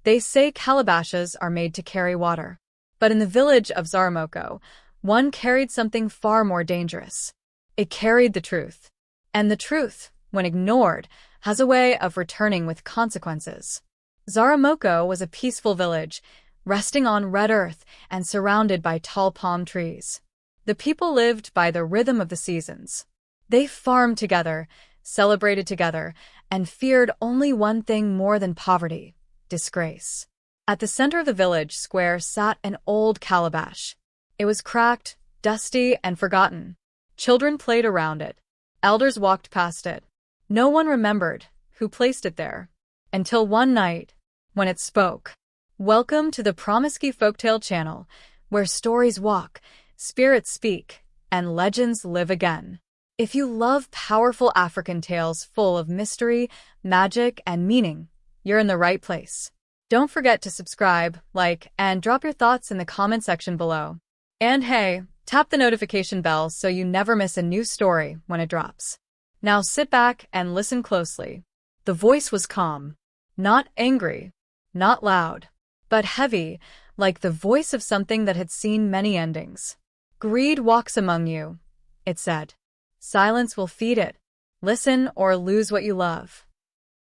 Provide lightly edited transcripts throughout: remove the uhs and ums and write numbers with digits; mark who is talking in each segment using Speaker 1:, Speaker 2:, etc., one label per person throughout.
Speaker 1: They say calabashes are made to carry water. But in the village of Zaramoko, one carried something far more dangerous. It carried the truth. And the truth, when ignored, has a way of returning with consequences. Zaramoko was a peaceful village, resting on red earth and surrounded by tall palm trees. The people lived by the rhythm of the seasons. They farmed together, celebrated together, and feared only one thing more than poverty: disgrace. At the center of the village square sat an old calabash. It was cracked, dusty, and forgotten. Children played around it. Elders walked past it. No one remembered who placed it there. Until one night, when it spoke. Welcome to the Promisky Folktale channel, where stories walk, spirits speak, and legends live again. If you love powerful African tales full of mystery, magic, and meaning, you're in the right place. Don't forget to subscribe, like, and drop your thoughts in the comment section below. And hey, tap the notification bell so you never miss a new story when it drops. Now sit back and listen closely. The voice was calm, not angry, not loud, but heavy, like the voice of something that had seen many endings. Greed walks among you, it said. Silence will feed it. Listen or lose what you love.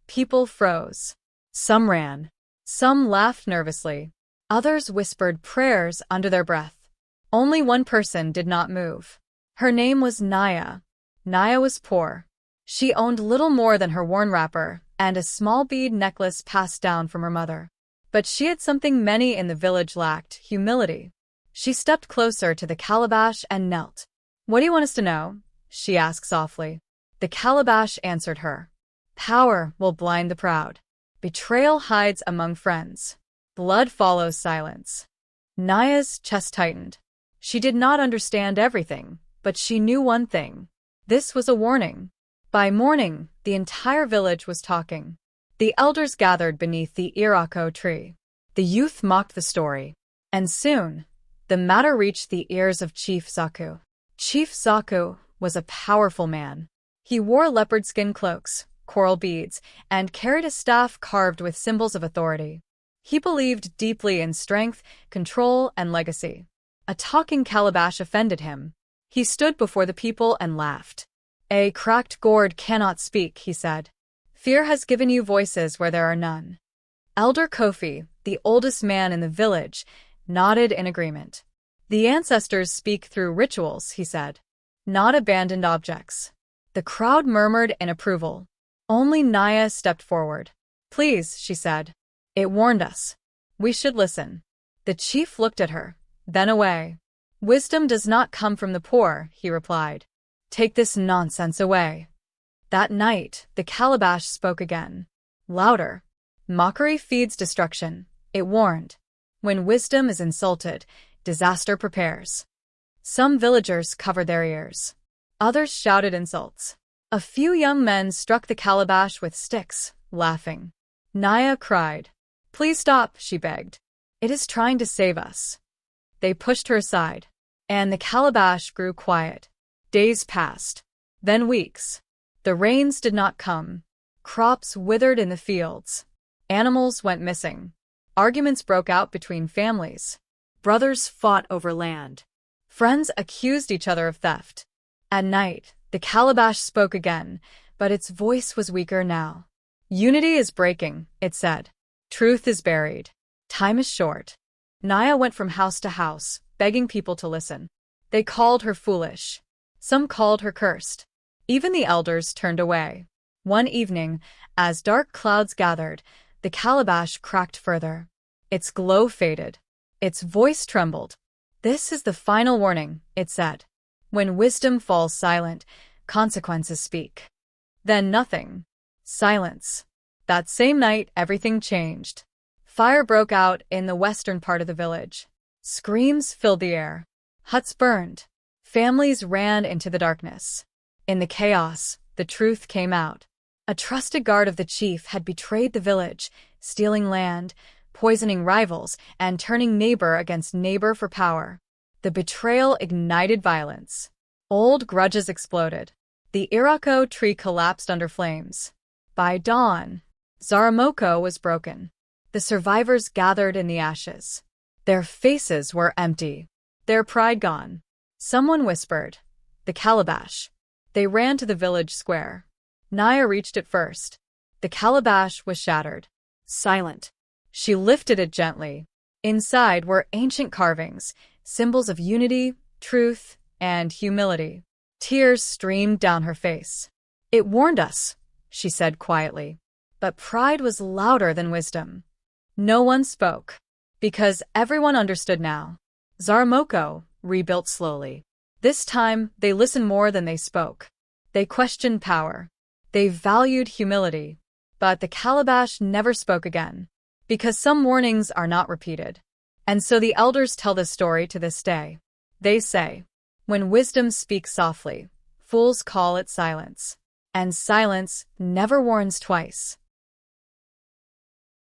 Speaker 1: People froze. Some ran. Some laughed nervously. Others whispered prayers under their breath. Only one person did not move. Her name was Naya. Naya was poor. She owned little more than her worn wrapper and a small bead necklace passed down from her mother. But she had something many in the village lacked: humility. She stepped closer to the calabash and knelt. "What do you want us to know?" she asked softly. The calabash answered her. "Power will blind the proud. Betrayal hides among friends. Blood follows silence." Naya's chest tightened. She did not understand everything, but she knew one thing. This was a warning. By morning, the entire village was talking. The elders gathered beneath the irako tree. The youth mocked the story. And soon, the matter reached the ears of Chief Zaku. Chief Zaku was a powerful man. He wore leopard skin cloaks, coral beads, and carried a staff carved with symbols of authority. He believed deeply in strength, control, and legacy. A talking calabash offended him. He stood before the people and laughed. "A cracked gourd cannot speak," he said. "Fear has given you voices where there are none." Elder Kofi, the oldest man in the village, nodded in agreement. "The ancestors speak through rituals," he said, "not abandoned objects." The crowd murmured in approval. Only Naya stepped forward. "Please," she said. "It warned us. We should listen." The chief looked at her, then away. "Wisdom does not come from the poor," he replied. "Take this nonsense away." That night, the calabash spoke again. Louder. "Mockery feeds destruction," it warned. "When wisdom is insulted, disaster prepares." Some villagers covered their ears. Others shouted insults. A few young men struck the calabash with sticks, laughing. Naya cried. "Please stop," she begged. "It is trying to save us." They pushed her aside, and the calabash grew quiet. Days passed. Then weeks. The rains did not come. Crops withered in the fields. Animals went missing. Arguments broke out between families. Brothers fought over land. Friends accused each other of theft. At night, the calabash spoke again, but its voice was weaker now. "Unity is breaking," it said. "Truth is buried. Time is short." Naya went from house to house, begging people to listen. They called her foolish. Some called her cursed. Even the elders turned away. One evening, as dark clouds gathered, the calabash cracked further. Its glow faded. Its voice trembled. "This is the final warning," it said. "When wisdom falls silent, consequences speak." Then nothing. Silence. That same night, everything changed. Fire broke out in the western part of the village. Screams filled the air. Huts burned. Families ran into the darkness. In the chaos, the truth came out. A trusted guard of the chief had betrayed the village, stealing land, poisoning rivals, and turning neighbor against neighbor for power. The betrayal ignited violence. Old grudges exploded. The irako tree collapsed under flames. By dawn, Zaramoko was broken. The survivors gathered in the ashes. Their faces were empty, their pride gone. Someone whispered, "The Calabash." They ran to the village square. Naya reached it first. The calabash was shattered, silent. She lifted it gently. Inside were ancient carvings, symbols of unity, truth, and humility. Tears streamed down her face. "It warned us," she said quietly. But pride was louder than wisdom. No one spoke, because everyone understood now. Zaramoko rebuilt slowly. This time, they listened more than they spoke. They questioned power. They valued humility. But the calabash never spoke again, because some warnings are not repeated. And so the elders tell this story to this day. They say, when wisdom speaks softly, fools call it silence. And silence never warns twice.